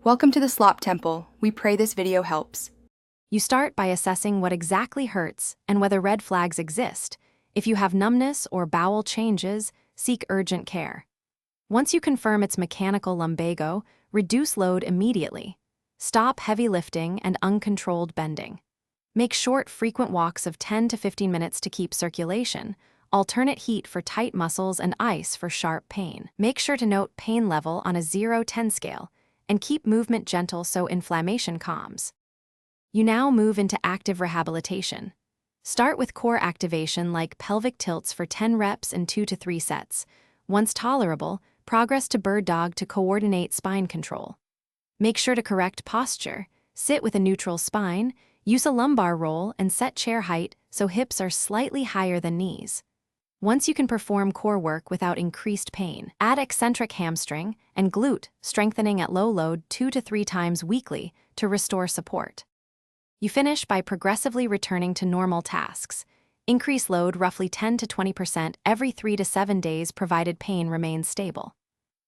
Welcome to the Slop Temple. We pray this video helps. You start by assessing what exactly hurts and whether red flags exist. If you have numbness or bowel changes, seek urgent care. Once you confirm it's mechanical lumbago, reduce load immediately. Stop heavy lifting and uncontrolled bending. Make short, frequent walks of 10 to 15 minutes to keep circulation. Alternate heat for tight muscles and ice for sharp pain. Make sure to note pain level on a 0-10 scale and keep movement gentle so inflammation calms. You now move into active rehabilitation. Start with core activation like pelvic tilts for 10 reps and 2 to 3 sets. Once tolerable, progress to bird dog to coordinate spine control. Make sure to correct posture. Sit with a neutral spine, use a lumbar roll, and set chair height so hips are slightly higher than knees. Once you can perform core work without increased pain, add eccentric hamstring and glute strengthening at low load 2 to 3 times weekly to restore support. You finish by progressively returning to normal tasks. Increase load roughly 10 to 20% every 3 to 7 days provided pain remains stable.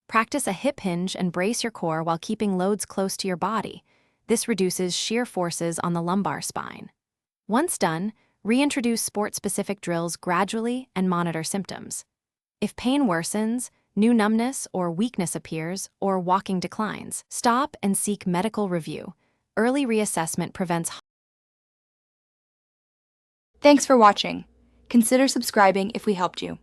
Practice a hip hinge and brace your core while keeping loads close to your body. This reduces shear forces on the lumbar spine. Once done, reintroduce sport-specific drills gradually and monitor symptoms. If pain worsens, new numbness or weakness appears, or walking declines, stop and seek medical review. Early reassessment prevents. Thanks for watching. Consider subscribing if we helped you.